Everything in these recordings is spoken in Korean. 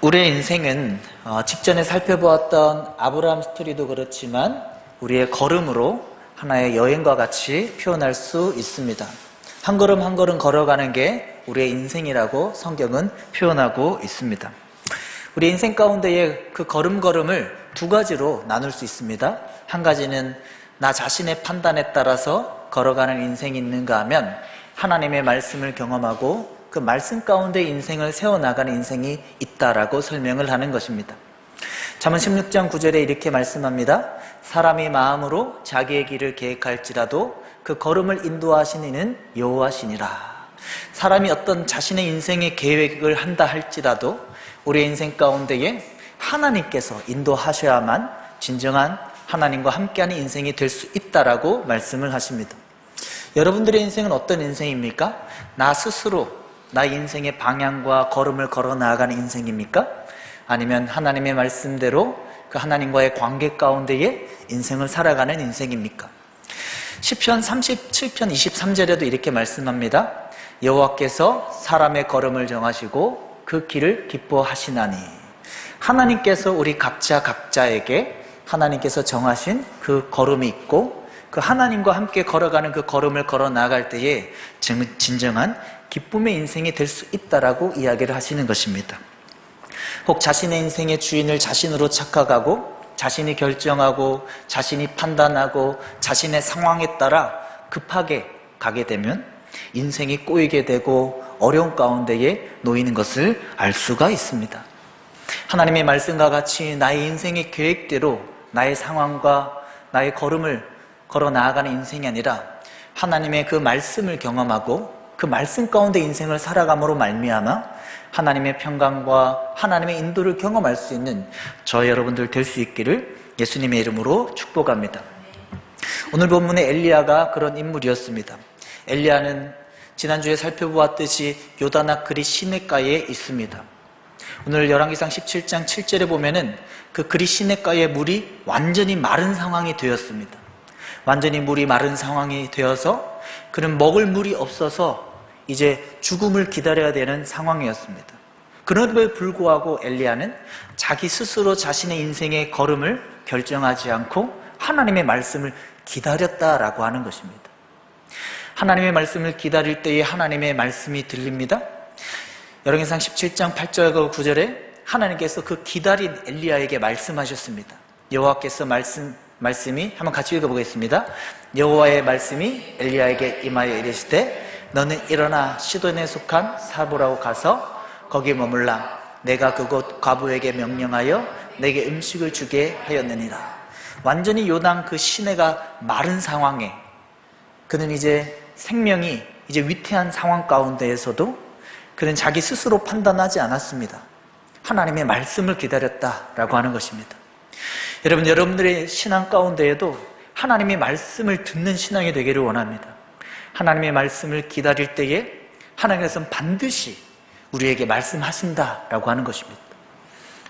우리의 인생은 직전에 살펴보았던 아브라함 스토리도 그렇지만 우리의 걸음으로 하나의 여행과 같이 표현할 수 있습니다. 한 걸음 한 걸음 걸어가는 게 우리의 인생이라고 성경은 표현하고 있습니다. 우리 인생 가운데의 그 걸음걸음을 두 가지로 나눌 수 있습니다. 한 가지는 나 자신의 판단에 따라서 걸어가는 인생이 있는가 하면 하나님의 말씀을 경험하고 그 말씀 가운데 인생을 세워나가는 인생이 있다라고 설명을 하는 것입니다. 잠언 16장 9절에 이렇게 말씀합니다. 사람이 마음으로 자기의 길을 계획할지라도 그 걸음을 인도하신 이는 여호와시니라. 사람이 어떤 자신의 인생의 계획을 한다 할지라도 우리의 인생 가운데에 하나님께서 인도하셔야만 진정한 하나님과 함께하는 인생이 될 수 있다라고 말씀을 하십니다. 여러분들의 인생은 어떤 인생입니까? 나 스스로 나의 인생의 방향과 걸음을 걸어 나아가는 인생입니까? 아니면 하나님의 말씀대로 그 하나님과의 관계 가운데에 인생을 살아가는 인생입니까? 시편 37편 23절에도 이렇게 말씀합니다. 여호와께서 사람의 걸음을 정하시고 그 길을 기뻐하시나니. 하나님께서 우리 각자에게 하나님께서 정하신 그 걸음이 있고 그 하나님과 함께 걸어가는 그 걸음을 걸어 나갈 때에 진정한 기쁨의 인생이 될 수 있다라고 이야기를 하시는 것입니다. 혹 자신의 인생의 주인을 자신으로 착각하고 자신이 결정하고 자신이 판단하고 자신의 상황에 따라 급하게 가게 되면 인생이 꼬이게 되고 어려운 가운데에 놓이는 것을 알 수가 있습니다. 하나님의 말씀과 같이 나의 인생의 계획대로 나의 상황과 나의 걸음을 걸어 나아가는 인생이 아니라 하나님의 그 말씀을 경험하고 그 말씀 가운데 인생을 살아감으로 말미암아 하나님의 평강과 하나님의 인도를 경험할 수 있는 저 여러분들 될 수 있기를 예수님의 이름으로 축복합니다. 오늘 본문의 엘리야가 그런 인물이었습니다. 엘리야는 지난주에 살펴보았듯이 요단악 그리 시냇가에 있습니다. 오늘 열왕기상 17장 7절에 보면은 그 그리 시냇가의 물이 완전히 마른 상황이 되었습니다. 완전히 물이 마른 상황이 되어서 그는 먹을 물이 없어서 이제 죽음을 기다려야 되는 상황이었습니다. 그럼에도 불구하고 엘리야는 자기 스스로 자신의 인생의 걸음을 결정하지 않고 하나님의 말씀을 기다렸다라고 하는 것입니다. 하나님의 말씀을 기다릴 때에 하나님의 말씀이 들립니다. 열왕기상 17장 8절과 9절에 하나님께서 그 기다린 엘리야에게 말씀하셨습니다. 여호와께서 말씀이 한번 같이 읽어보겠습니다. 여호와의 말씀이 엘리야에게 임하여 이르시되 너는 일어나 시돈에 속한 사르보라로 가서 거기 머물라. 내가 그곳 과부에게 명령하여 내게 음식을 주게 하였느니라. 완전히 요단 그 시내가 마른 상황에 그는 이제 생명이 이제 위태한 상황 가운데에서도 그는 자기 스스로 판단하지 않았습니다. 하나님의 말씀을 기다렸다라고 하는 것입니다. 여러분들의 신앙 가운데에도 하나님의 말씀을 듣는 신앙이 되기를 원합니다. 하나님의 말씀을 기다릴 때에 하나님께서는 반드시 우리에게 말씀하신다라고 하는 것입니다.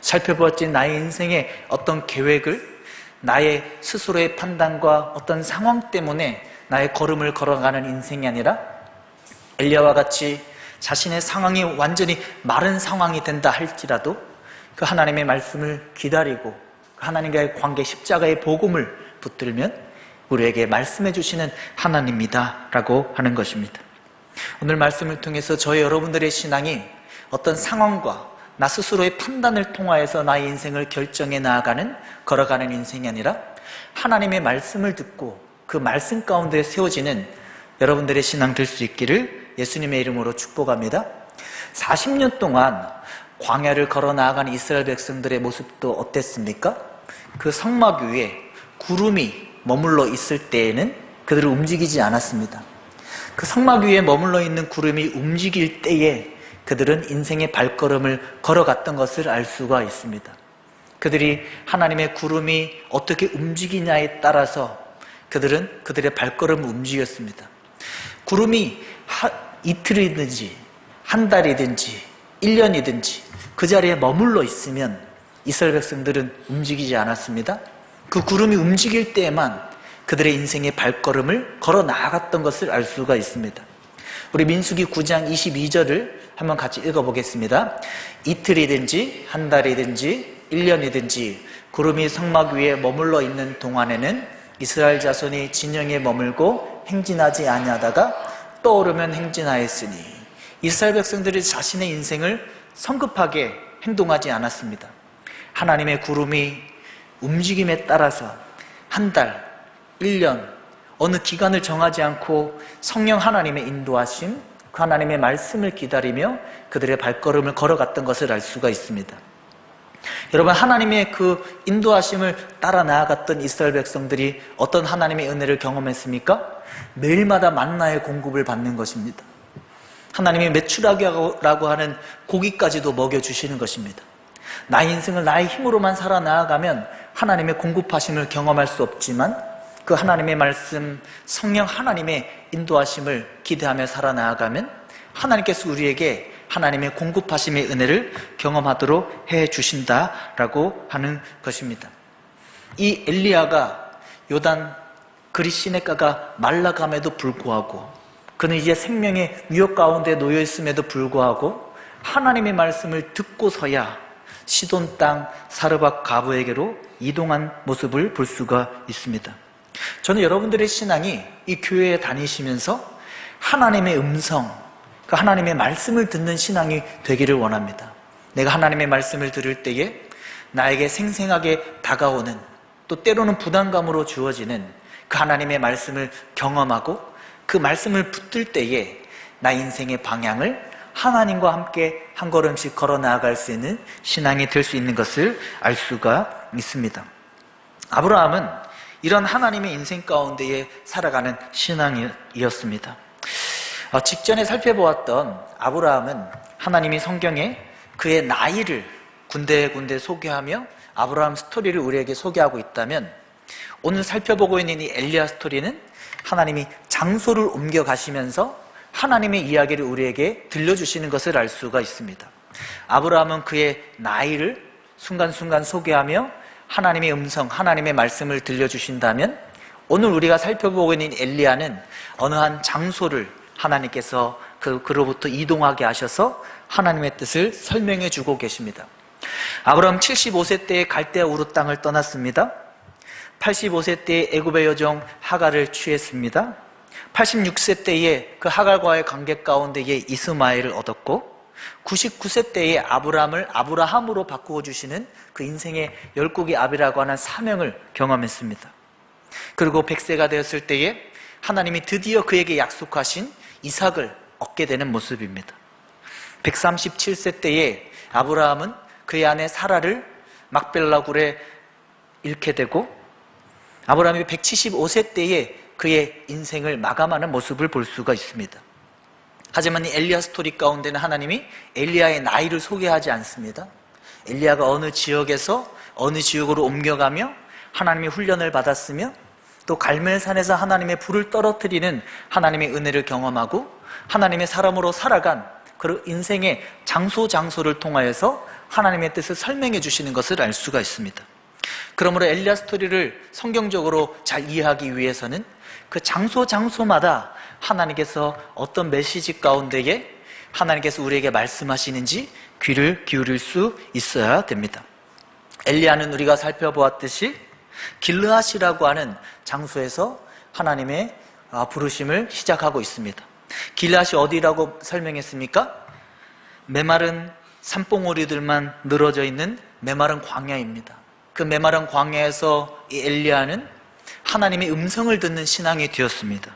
살펴보았지 나의 인생의 어떤 계획을 나의 스스로의 판단과 어떤 상황 때문에 나의 걸음을 걸어가는 인생이 아니라 엘리야와 같이 자신의 상황이 완전히 마른 상황이 된다 할지라도 그 하나님의 말씀을 기다리고 하나님과의 관계 십자가의 복음을 붙들면 우리에게 말씀해 주시는 하나님이다 라고 하는 것입니다. 오늘 말씀을 통해서 저희 여러분들의 신앙이 어떤 상황과 나 스스로의 판단을 통하여서 나의 인생을 결정해 나아가는 걸어가는 인생이 아니라 하나님의 말씀을 듣고 그 말씀 가운데 세워지는 여러분들의 신앙 될 수 있기를 예수님의 이름으로 축복합니다. 40년 동안 광야를 걸어 나아가는 이스라엘 백성들의 모습도 어땠습니까? 그 성막 위에 구름이 머물러 있을 때에는 그들을 움직이지 않았습니다. 그 성막 위에 머물러 있는 구름이 움직일 때에 그들은 인생의 발걸음을 걸어갔던 것을 알 수가 있습니다. 그들이 하나님의 구름이 어떻게 움직이냐에 따라서 그들은 그들의 발걸음을 움직였습니다. 구름이 이틀이든지 한 달이든지 1년이든지 그 자리에 머물러 있으면 이스라엘 백성들은 움직이지 않았습니다. 그 구름이 움직일 때에만 그들의 인생의 발걸음을 걸어 나아갔던 것을 알 수가 있습니다. 우리 민수기 9장 22절을 한번 같이 읽어보겠습니다. 이틀이든지 한 달이든지 1년이든지 구름이 성막 위에 머물러 있는 동안에는 이스라엘 자손이 진영에 머물고 행진하지 아니하다가 떠오르면 행진하였으니, 이스라엘 백성들이 자신의 인생을 성급하게 행동하지 않았습니다. 하나님의 구름이 움직임에 따라서 한 달, 1년, 어느 기간을 정하지 않고 성령 하나님의 인도하심, 그 하나님의 말씀을 기다리며 그들의 발걸음을 걸어갔던 것을 알 수가 있습니다. 여러분, 하나님의 그 인도하심을 따라 나아갔던 이스라엘 백성들이 어떤 하나님의 은혜를 경험했습니까? 매일마다 만나의 공급을 받는 것입니다. 하나님이 메추라기라고 하는 고기까지도 먹여주시는 것입니다. 나의 인생을 나의 힘으로만 살아 나아가면 하나님의 공급하심을 경험할 수 없지만, 그 하나님의 말씀, 성령 하나님의 인도하심을 기대하며 살아 나아가면 하나님께서 우리에게 하나님의 공급하심의 은혜를 경험하도록 해주신다라고 하는 것입니다. 이 엘리야가 요단 그리 시내가가 말라감에도 불구하고, 그는 이제 생명의 위협 가운데 놓여 있음에도 불구하고 하나님의 말씀을 듣고서야 시돈 땅 사르밧 가부에게로 이동한 모습을 볼 수가 있습니다. 저는 여러분들의 신앙이 이 교회에 다니시면서 하나님의 음성, 그 하나님의 말씀을 듣는 신앙이 되기를 원합니다. 내가 하나님의 말씀을 들을 때에 나에게 생생하게 다가오는, 또 때로는 부담감으로 주어지는 그 하나님의 말씀을 경험하고 그 말씀을 붙들 때에 나의 인생의 방향을 하나님과 함께 한 걸음씩 걸어 나아갈 수 있는 신앙이 될 수 있는 것을 알 수가 있습니다. 아브라함은 이런 하나님의 인생 가운데에 살아가는 신앙이었습니다. 직전에 살펴보았던 아브라함은 하나님이 성경에 그의 나이를 군데군데 소개하며 아브라함 스토리를 우리에게 소개하고 있다면, 오늘 살펴보고 있는 이 엘리야 스토리는 하나님이 장소를 옮겨 가시면서 하나님의 이야기를 우리에게 들려주시는 것을 알 수가 있습니다. 아브라함은 그의 나이를 순간순간 소개하며 하나님의 음성, 하나님의 말씀을 들려주신다면, 오늘 우리가 살펴보고 있는 엘리야는 어느 한 장소를 하나님께서 그로부터 이동하게 하셔서 하나님의 뜻을 설명해 주고 계십니다. 아브라함 75세 때에 갈대아 우르 땅을 떠났습니다. 85세 때에 애굽의 여종 하갈을 취했습니다. 86세 때에 그 하갈과의 관계 가운데에 이스마엘을 얻었고, 99세 때에 아브라함을 아브라함으로 바꾸어 주시는 그 인생의 열국의 아비라고 하는 사명을 경험했습니다. 그리고 100세가 되었을 때에 하나님이 드디어 그에게 약속하신 이삭을 얻게 되는 모습입니다. 137세 때에 아브라함은 그의 아내 사라를 막벨라 굴에 잃게 되고, 아브라함이 175세 때에 그의 인생을 마감하는 모습을 볼 수가 있습니다. 하지만 이 엘리야 스토리 가운데는 하나님이 엘리야의 나이를 소개하지 않습니다. 엘리야가 어느 지역에서 어느 지역으로 옮겨가며 하나님의 훈련을 받았으며, 또 갈멜산에서 하나님의 불을 떨어뜨리는 하나님의 은혜를 경험하고 하나님의 사람으로 살아간 그 인생의 장소를 통하여서 하나님의 뜻을 설명해 주시는 것을 알 수가 있습니다. 그러므로 엘리야 스토리를 성경적으로 잘 이해하기 위해서는 그 장소마다 하나님께서 어떤 메시지 가운데에 하나님께서 우리에게 말씀하시는지 귀를 기울일 수 있어야 됩니다. 엘리야는 우리가 살펴보았듯이 길르앗이라고 하는 장소에서 하나님의 부르심을 시작하고 있습니다. 길르앗이 어디라고 설명했습니까? 메마른 산봉우리들만 늘어져 있는 메마른 광야입니다. 그 메마른 광야에서 이 엘리야는 하나님의 음성을 듣는 신앙이 되었습니다.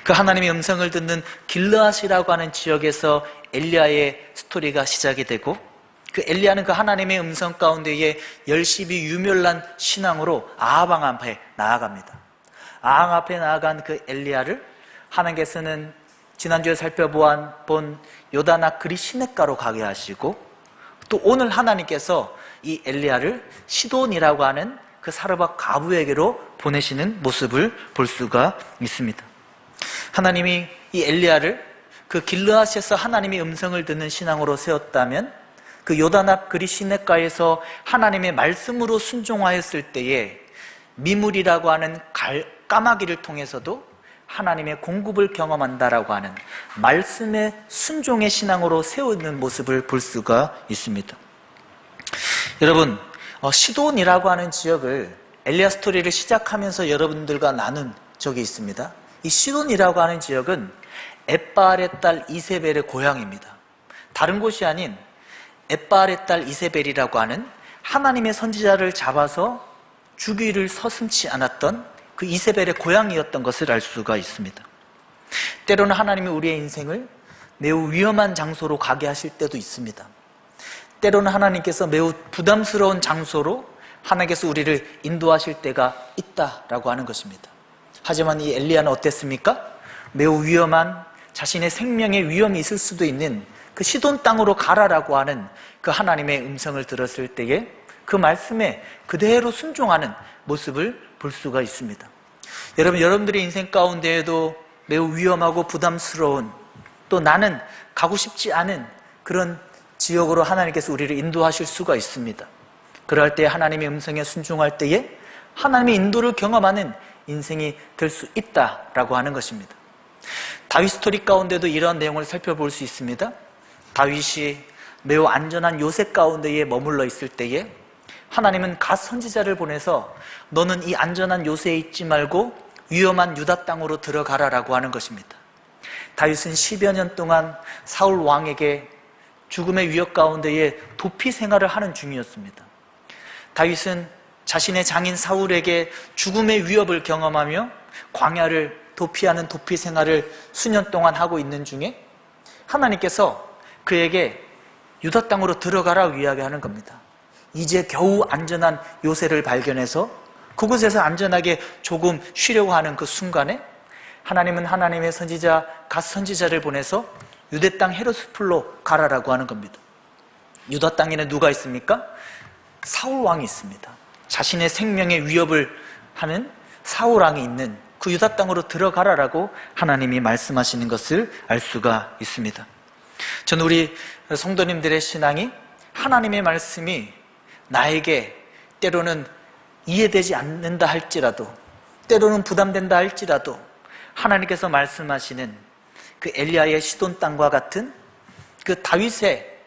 그 하나님의 음성을 듣는 길르앗이라고 하는 지역에서 엘리야의 스토리가 시작이 되고, 그 엘리야는 그 하나님의 음성 가운데에 열심히 유멸난 신앙으로 아합 앞에 나아갑니다. 아합 앞에 나아간 그 엘리야를 하나님께서는 지난주에 살펴본 요다나 그리 시냇가로 가게 하시고, 또 오늘 하나님께서 이 엘리야를 시돈이라고 하는 그 사르밧 가부에게로 보내시는 모습을 볼 수가 있습니다. 하나님이 이 엘리야를 그 길르앗에서 하나님의 음성을 듣는 신앙으로 세웠다면, 그 요단 그리 시냇가에서 하나님의 말씀으로 순종하였을 때에 미물이라고 하는 까마귀를 통해서도 하나님의 공급을 경험한다라고 하는 말씀의 순종의 신앙으로 세우는 모습을 볼 수가 있습니다. 여러분, 시돈이라고 하는 지역을 엘리야 스토리를 시작하면서 여러분들과 나눈 적이 있습니다. 이 시돈이라고 하는 지역은 엣바알의 딸 이세벨의 고향입니다. 다른 곳이 아닌 엣바알의 딸 이세벨이라고 하는 하나님의 선지자를 잡아서 죽이를 서슴지 않았던 그 이세벨의 고향이었던 것을 알 수가 있습니다. 때로는 하나님이 우리의 인생을 매우 위험한 장소로 가게 하실 때도 있습니다. 때로는 하나님께서 매우 부담스러운 장소로 하나님께서 우리를 인도하실 때가 있다라고 하는 것입니다. 하지만 이 엘리야는 어땠습니까? 매우 위험한, 자신의 생명에 위험이 있을 수도 있는 그 시돈 땅으로 가라라고 하는 그 하나님의 음성을 들었을 때에 그 말씀에 그대로 순종하는 모습을 볼 수가 있습니다. 여러분들의 인생 가운데에도 매우 위험하고 부담스러운, 또 나는 가고 싶지 않은 그런 지역으로 하나님께서 우리를 인도하실 수가 있습니다. 그럴 때 하나님의 음성에 순종할 때에 하나님의 인도를 경험하는 인생이 될 수 있다라고 하는 것입니다. 다윗 스토리 가운데도 이러한 내용을 살펴볼 수 있습니다. 다윗이 매우 안전한 요새 가운데에 머물러 있을 때에 하나님은 갓 선지자를 보내서 너는 이 안전한 요새에 있지 말고 위험한 유다 땅으로 들어가라라고 하는 것입니다. 다윗은 10여 년 동안 사울 왕에게 죽음의 위협 가운데에 도피 생활을 하는 중이었습니다. 다윗은 자신의 장인 사울에게 죽음의 위협을 경험하며 광야를 도피하는 도피 생활을 수년 동안 하고 있는 중에 하나님께서 그에게 유다 땅으로 들어가라 이야기하는 겁니다. 이제 겨우 안전한 요새를 발견해서 그곳에서 안전하게 조금 쉬려고 하는 그 순간에 하나님은 하나님의 선지자 갓 선지자를 보내서 유대 땅 헤르스풀로 가라라고 하는 겁니다. 유다 땅에는 누가 있습니까? 사울 왕이 있습니다. 자신의 생명에 위협을 하는 사울 왕이 있는 그 유다 땅으로 들어가라라고 하나님이 말씀하시는 것을 알 수가 있습니다. 저는 우리 성도님들의 신앙이 하나님의 말씀이 나에게 때로는 이해되지 않는다 할지라도, 때로는 부담된다 할지라도 하나님께서 말씀하시는 그 엘리야의 시돈 땅과 같은, 그 다윗의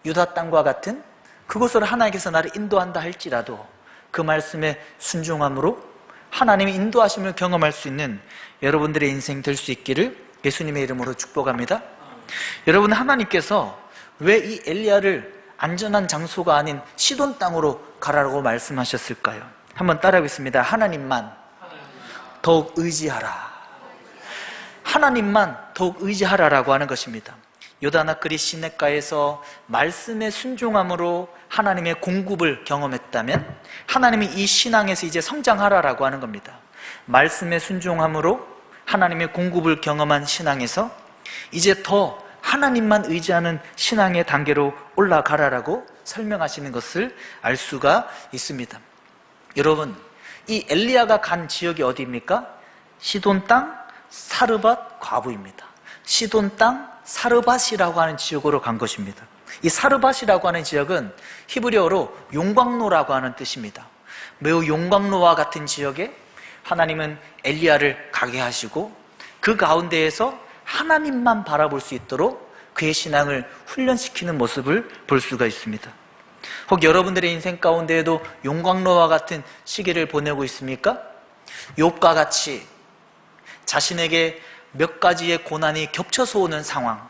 유다 땅과 같은 그곳으로 하나님께서 나를 인도한다 할지라도 그 말씀에 순종함으로 하나님의 인도하심을 경험할 수 있는 여러분들의 인생 될 수 있기를 예수님의 이름으로 축복합니다. 여러분, 하나님께서 왜 이 엘리야를 안전한 장소가 아닌 시돈 땅으로 가라고 말씀하셨을까요? 한번 따라하겠습니다. 하나님만 더욱 의지하라. 하나님만 더욱 의지하라라고 하는 것입니다. 요다나크리 시냇가에서 말씀의 순종함으로 하나님의 공급을 경험했다면 하나님이 이 신앙에서 이제 성장하라라고 하는 겁니다. 말씀의 순종함으로 하나님의 공급을 경험한 신앙에서 이제 더 하나님만 의지하는 신앙의 단계로 올라가라라고 설명하시는 것을 알 수가 있습니다. 여러분, 이 엘리야가 간 지역이 어디입니까? 시돈 땅 사르밧 과부입니다. 시돈 땅 사르밧이라고 하는 지역으로 간 것입니다. 이 사르밧이라고 하는 지역은 히브리어로 용광로라고 하는 뜻입니다. 매우 용광로와 같은 지역에 하나님은 엘리야를 가게 하시고 그 가운데에서 하나님만 바라볼 수 있도록 그의 신앙을 훈련시키는 모습을 볼 수가 있습니다. 혹 여러분들의 인생 가운데에도 용광로와 같은 시기를 보내고 있습니까? 욥과 같이 자신에게 몇 가지의 고난이 겹쳐서 오는 상황,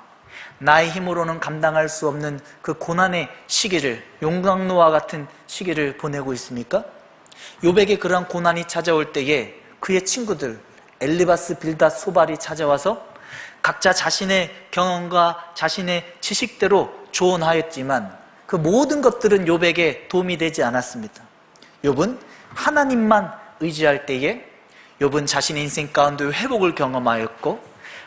나의 힘으로는 감당할 수 없는 그 고난의 시기를, 용광로와 같은 시기를 보내고 있습니까? 욥에게 그러한 고난이 찾아올 때에 그의 친구들 엘리바스, 빌닷, 소발이 찾아와서 각자 자신의 경험과 자신의 지식대로 조언하였지만 그 모든 것들은 욥에게 도움이 되지 않았습니다. 욥은 하나님만 의지할 때에 욥은 자신의 인생 가운데 회복을 경험하였고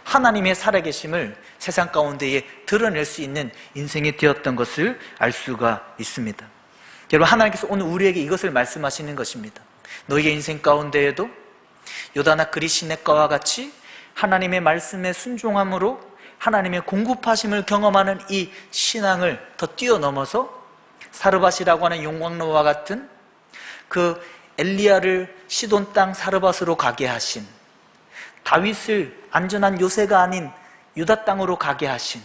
하나님의 살아계심을 세상 가운데에 드러낼 수 있는 인생이 되었던 것을 알 수가 있습니다. 여러분, 하나님께서 오늘 우리에게 이것을 말씀하시는 것입니다. 너희의 인생 가운데에도 요다나크리 시냇가와 같이 하나님의 말씀에 순종함으로 하나님의 공급하심을 경험하는 이 신앙을 더 뛰어넘어서 사르밧이라고 하는 용광로와 같은 그 엘리야를 시돈 땅 사르밧으로 가게 하신 다윗을 안전한 요새가 아닌 유다 땅으로 가게 하신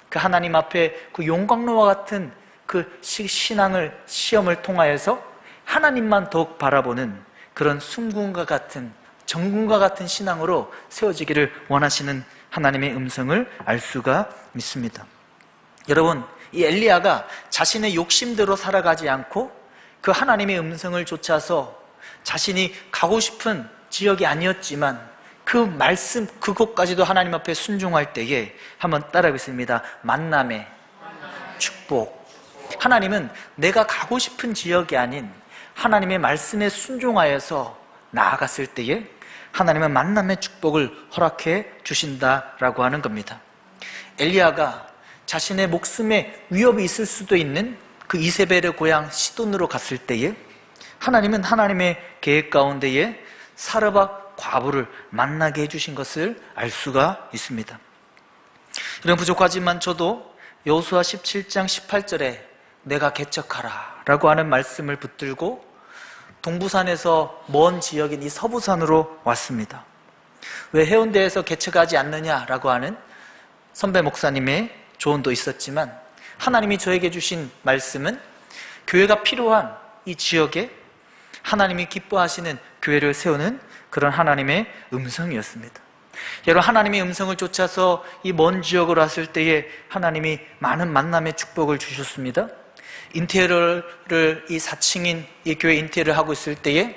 그 하나님 앞에 그 용광로와 같은 그 신앙을 시험을 통하여서 하나님만 더욱 바라보는 그런 순군과 같은 정군과 같은 신앙으로 세워지기를 원하시는 하나님의 음성을 알 수가 있습니다. 여러분, 이 엘리야가 자신의 욕심대로 살아가지 않고 그 하나님의 음성을 좇아서 자신이 가고 싶은 지역이 아니었지만 그 말씀 그곳까지도 하나님 앞에 순종할 때에 한번 따라하겠습니다. 만남의 축복. 하나님은 내가 가고 싶은 지역이 아닌 하나님의 말씀에 순종하여서 나아갔을 때에 하나님은 만남의 축복을 허락해 주신다라고 하는 겁니다. 엘리야가 자신의 목숨에 위협이 있을 수도 있는 그 이세벨의 고향 시돈으로 갔을 때에 하나님은 하나님의 계획 가운데에 사르밧 과부를 만나게 해주신 것을 알 수가 있습니다. 이런 부족하지만 저도 여호수아 17장 18절에 내가 개척하라 라고 하는 말씀을 붙들고 동부산에서 먼 지역인 이 서부산으로 왔습니다. 왜 해운대에서 개척하지 않느냐라고 하는 선배 목사님의 조언도 있었지만 하나님이 저에게 주신 말씀은 교회가 필요한 이 지역에 하나님이 기뻐하시는 교회를 세우는 그런 하나님의 음성이었습니다. 여러분, 하나님의 음성을 쫓아서 이 먼 지역으로 왔을 때에 하나님이 많은 만남의 축복을 주셨습니다. 인테리어를 이 4층인 이 교회 인테리어를 하고 있을 때에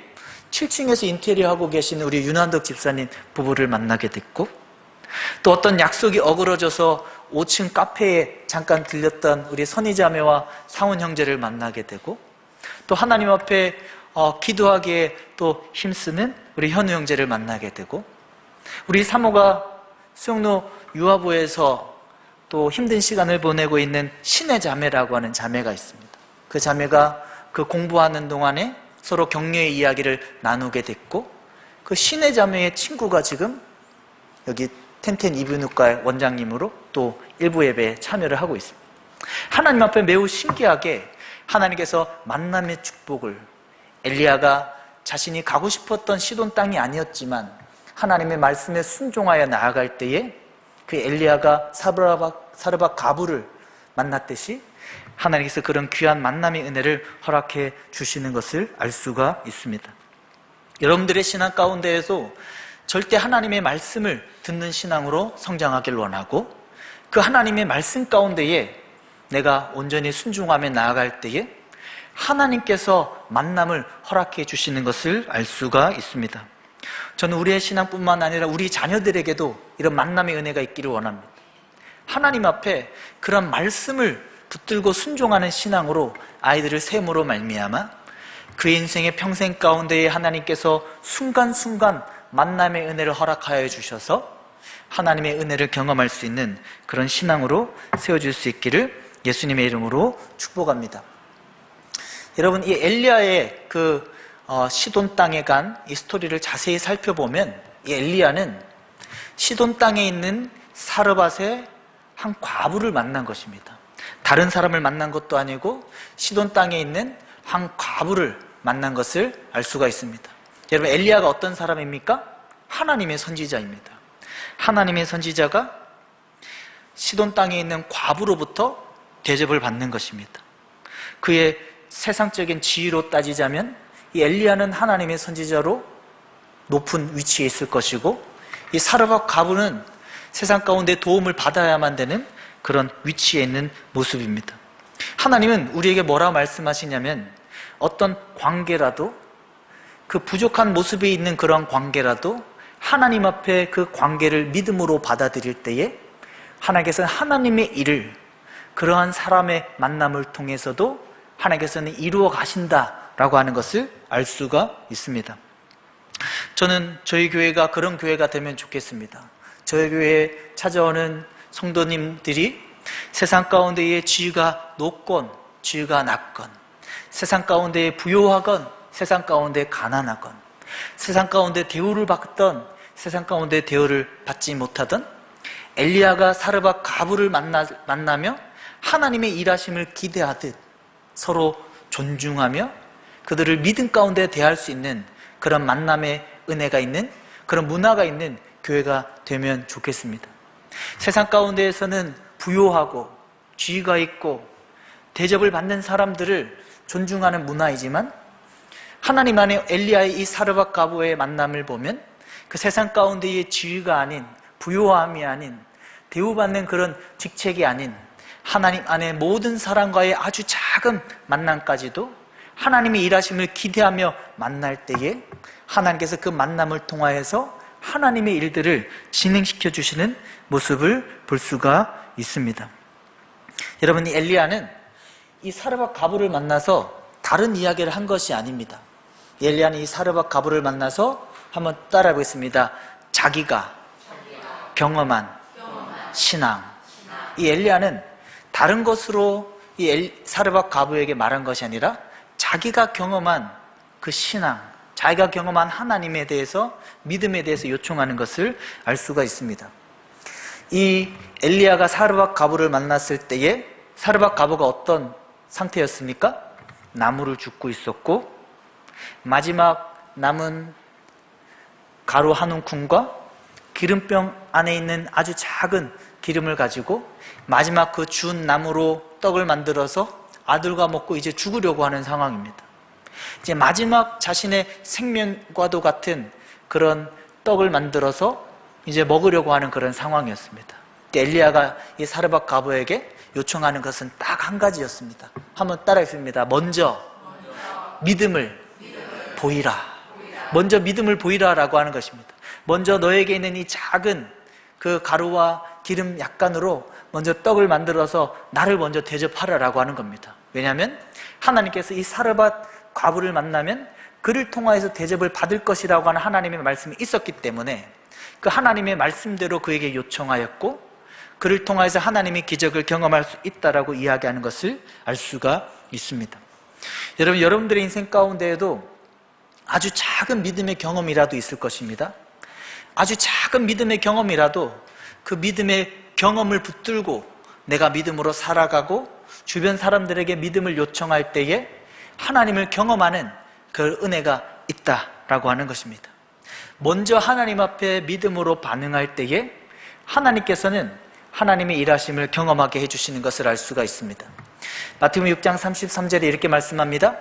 7층에서 인테리어 하고 계시는 우리 윤한덕 집사님 부부를 만나게 됐고, 또 어떤 약속이 어그러져서 5층 카페에 잠깐 들렸던 우리 선희자매와 상훈 형제를 만나게 되고, 또 하나님 앞에 기도하기에 또 힘쓰는 우리 현우 형제를 만나게 되고, 우리 사모가 수영로 유아부에서 또 힘든 시간을 보내고 있는 신의 자매라고 하는 자매가 있습니다. 그 자매가 그 공부하는 동안에 서로 격려의 이야기를 나누게 됐고, 그 신의 자매의 친구가 지금 여기 텐텐 이비인후과의 원장님으로 또 일부 예배에 참여를 하고 있습니다. 하나님 앞에 매우 신기하게 하나님께서 만남의 축복을, 엘리야가 자신이 가고 싶었던 시돈 땅이 아니었지만 하나님의 말씀에 순종하여 나아갈 때에 그 엘리야가 사르밧 가부를 만났듯이 하나님께서 그런 귀한 만남의 은혜를 허락해 주시는 것을 알 수가 있습니다. 여러분들의 신앙 가운데에도 절대 하나님의 말씀을 듣는 신앙으로 성장하길 원하고, 그 하나님의 말씀 가운데에 내가 온전히 순종하며 나아갈 때에 하나님께서 만남을 허락해 주시는 것을 알 수가 있습니다. 저는 우리의 신앙뿐만 아니라 우리 자녀들에게도 이런 만남의 은혜가 있기를 원합니다. 하나님 앞에 그런 말씀을 붙들고 순종하는 신앙으로 아이들을 셈으로 말미암아 그 인생의 평생 가운데에 하나님께서 순간순간 만남의 은혜를 허락하여 주셔서 하나님의 은혜를 경험할 수 있는 그런 신앙으로 세워질 수 있기를 예수님의 이름으로 축복합니다. 여러분, 이 엘리야의 그 시돈 땅에 간 이 스토리를 자세히 살펴보면 이 엘리야는 시돈 땅에 있는 사르밧의 한 과부를 만난 것입니다. 다른 사람을 만난 것도 아니고 시돈 땅에 있는 한 과부를 만난 것을 알 수가 있습니다. 여러분, 엘리야가 어떤 사람입니까? 하나님의 선지자입니다. 하나님의 선지자가 시돈 땅에 있는 과부로부터 대접을 받는 것입니다. 그의 세상적인 지위로 따지자면 이 엘리야는 하나님의 선지자로 높은 위치에 있을 것이고, 이 사르밧 과부는 세상 가운데 도움을 받아야만 되는 그런 위치에 있는 모습입니다. 하나님은 우리에게 뭐라 말씀하시냐면, 어떤 관계라도, 그 부족한 모습이 있는 그런 관계라도 하나님 앞에 그 관계를 믿음으로 받아들일 때에 하나님께서는 하나님의 일을 그러한 사람의 만남을 통해서도 하나님께서는 이루어 가신다라고 하는 것을 알 수가 있습니다. 저는 저희 교회가 그런 교회가 되면 좋겠습니다. 저희 교회에 찾아오는 성도님들이 세상 가운데에 지위가 높건 지위가 낮건, 세상 가운데 부요하건 세상 가운데 가난하건, 세상 가운데 대우를 받던 세상 가운데 대우를 받지 못하던 엘리야가 사르밧 가부를 만나며 하나님의 일하심을 기대하듯 서로 존중하며 그들을 믿음 가운데 대할 수 있는 그런 만남의 은혜가 있는 그런 문화가 있는 교회가 되면 좋겠습니다. 세상 가운데에서는 부요하고 지위가 있고 대접을 받는 사람들을 존중하는 문화이지만 하나님 안에 엘리야의 이 사르밧 과부의 만남을 보면 그 세상 가운데의 지위가 아닌, 부요함이 아닌, 대우받는 그런 직책이 아닌 하나님 안에 모든 사람과의 아주 작은 만남까지도 하나님의 일하심을 기대하며 만날 때에 하나님께서 그 만남을 통하여서 하나님의 일들을 진행시켜 주시는 모습을 볼 수가 있습니다. 여러분, 이 엘리야는 이 사르밧 과부를 만나서 다른 이야기를 한 것이 아닙니다. 엘리야는 이 사르밧 과부를 만나서 한번 따라해 보겠습니다. 자기가 경험한 신앙. 이 엘리야는 다른 것으로 이 사르밧 과부에게 말한 것이 아니라 자기가 경험한 그 신앙, 자기가 경험한 하나님에 대해서, 믿음에 대해서 요청하는 것을 알 수가 있습니다. 이 엘리야가 사르밧 과부를 만났을 때에 사르밧 과부가 어떤 상태였습니까? 나무를 줍고 있었고 마지막 남은 가루 한 움큼과 기름병 안에 있는 아주 작은 기름을 가지고 마지막 그 준 나무로 떡을 만들어서 아들과 먹고 이제 죽으려고 하는 상황입니다. 이제 마지막 자신의 생명과도 같은 그런 떡을 만들어서 이제 먹으려고 하는 그런 상황이었습니다. 엘리야가 이 사르밧 과부에게 요청하는 것은 딱 한 가지였습니다. 한번 따라했습니다. 먼저 믿음을 보이라. 먼저 믿음을 보이라라고 하는 것입니다. 먼저 너에게 있는 이 작은 그 가루와 기름 약간으로 먼저 떡을 만들어서 나를 먼저 대접하라라고 하는 겁니다. 왜냐하면 하나님께서 이 사르밧 과부를 만나면 그를 통하여서 대접을 받을 것이라고 하는 하나님의 말씀이 있었기 때문에 그 하나님의 말씀대로 그에게 요청하였고 그를 통하여서 하나님의 기적을 경험할 수 있다라고 이야기하는 것을 알 수가 있습니다. 여러분, 여러분들의 인생 가운데에도 아주 작은 믿음의 경험이라도 있을 것입니다. 아주 작은 믿음의 경험이라도 그 믿음의 경험을 붙들고 내가 믿음으로 살아가고 주변 사람들에게 믿음을 요청할 때에 하나님을 경험하는 그 은혜가 있다라고 하는 것입니다. 먼저 하나님 앞에 믿음으로 반응할 때에 하나님께서는 하나님의 일하심을 경험하게 해주시는 것을 알 수가 있습니다. 마태복음 6장 33절에 이렇게 말씀합니다.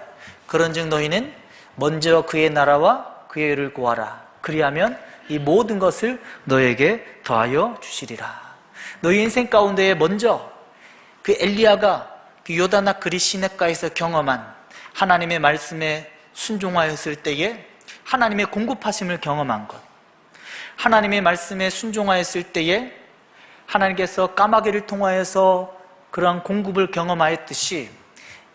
그런즉 너희는 먼저 그의 나라와 그의 의를 구하라. 그리하면 이 모든 것을 너에게 더하여 주시리라. 너희 인생 가운데에 먼저 그 엘리야가 그 요단악 그리 시냇가에서 경험한 하나님의 말씀에 순종하였을 때에 하나님의 공급하심을 경험한 것, 하나님의 말씀에 순종하였을 때에 하나님께서 까마귀를 통하여서 그러한 공급을 경험하였듯이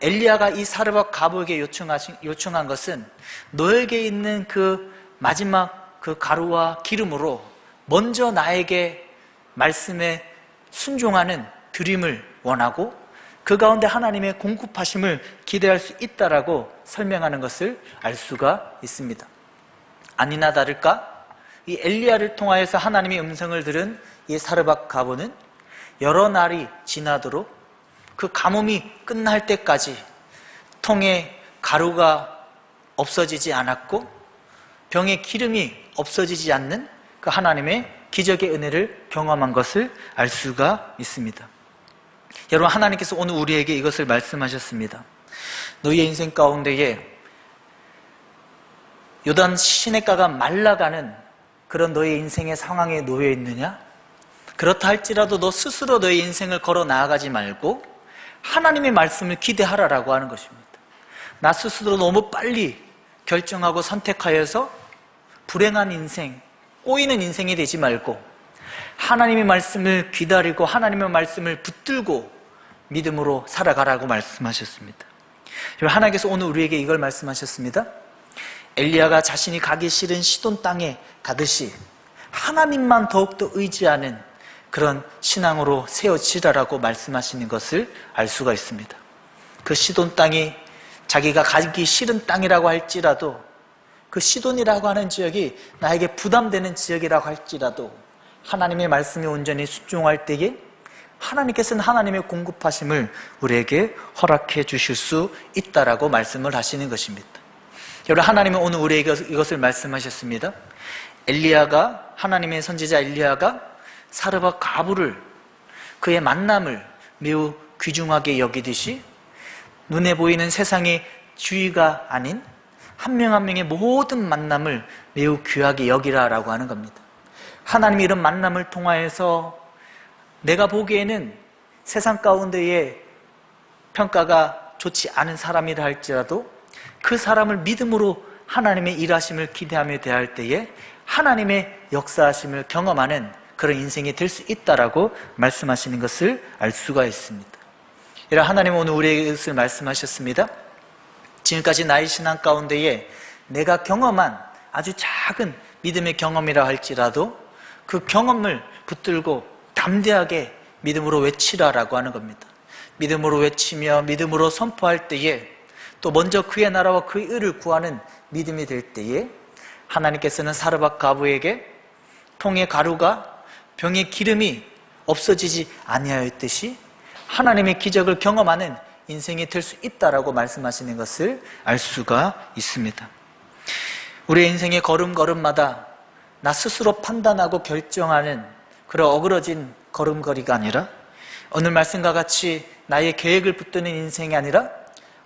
엘리야가 이 사르밧 과부에게 요청한 것은 너에게 있는 그 마지막 그 가루와 기름으로 먼저 나에게 말씀에 순종하는 드림을 원하고 그 가운데 하나님의 공급하심을 기대할 수 있다라고 설명하는 것을 알 수가 있습니다. 아니나 다를까? 이 엘리야를 통하여서 하나님의 음성을 들은 이 사르밧 과부는 여러 날이 지나도록 그 가뭄이 끝날 때까지 통에 가루가 없어지지 않았고 병에 기름이 없어지지 않는 그 하나님의 기적의 은혜를 경험한 것을 알 수가 있습니다. 여러분, 하나님께서 오늘 우리에게 이것을 말씀하셨습니다. 너희의 인생 가운데에 요단 시냇가가 말라가는 그런 너의 인생의 상황에 놓여 있느냐? 그렇다 할지라도 너 스스로 너의 인생을 걸어 나아가지 말고 하나님의 말씀을 기대하라라고 하는 것입니다. 나 스스로 너무 빨리 결정하고 선택하여서 불행한 인생, 꼬이는 인생이 되지 말고 하나님의 말씀을 기다리고 하나님의 말씀을 붙들고 믿음으로 살아가라고 말씀하셨습니다. 하나님께서 오늘 우리에게 이걸 말씀하셨습니다. 엘리야가 자신이 가기 싫은 시돈 땅에 가듯이 하나님만 더욱더 의지하는 그런 신앙으로 세워지라라고 말씀하시는 것을 알 수가 있습니다. 그 시돈 땅이 자기가 가기 싫은 땅이라고 할지라도 그 시돈이라고 하는 지역이 나에게 부담되는 지역이라고 할지라도 하나님의 말씀에 온전히 순종할 때에 하나님께서는 하나님의 공급하심을 우리에게 허락해 주실 수 있다라고 말씀을 하시는 것입니다. 여러분, 하나님은 오늘 우리에게 이것을 말씀하셨습니다. 엘리야가, 하나님의 선지자 엘리야가 사르밧 과부를, 그의 만남을 매우 귀중하게 여기듯이 눈에 보이는 세상의 주의가 아닌 한 명 한 명의 모든 만남을 매우 귀하게 여기라라고 하는 겁니다. 하나님이 이런 만남을 통하여서 내가 보기에는 세상 가운데에 평가가 좋지 않은 사람이라 할지라도 그 사람을 믿음으로 하나님의 일하심을 기대하며 대할 때에 하나님의 역사하심을 경험하는 그런 인생이 될 수 있다라고 말씀하시는 것을 알 수가 있습니다. 이런 하나님은 오늘 우리에게 이것을 말씀하셨습니다. 지금까지 나의 신앙 가운데에 내가 경험한 아주 작은 믿음의 경험이라 할지라도 그 경험을 붙들고 담대하게 믿음으로 외치라라고 하는 겁니다. 믿음으로 외치며 믿음으로 선포할 때에 또 먼저 그의 나라와 그의 의를 구하는 믿음이 될 때에 하나님께서는 사르밧 과부에게 통의 가루가 병의 기름이 없어지지 아니하였듯이 하나님의 기적을 경험하는 인생이 될 수 있다라고 말씀하시는 것을 알 수가 있습니다. 우리의 인생의 걸음걸음마다 나 스스로 판단하고 결정하는 그런 어그러진 걸음걸이가 아니라 오늘 말씀과 같이 나의 계획을 붙드는 인생이 아니라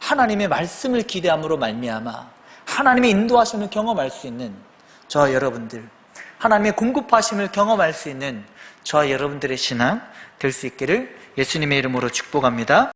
하나님의 말씀을 기대함으로 말미암아 하나님의 인도하심을 경험할 수 있는 저와 여러분들, 하나님의 공급하심을 경험할 수 있는 저와 여러분들의 신앙 될 수 있기를 예수님의 이름으로 축복합니다.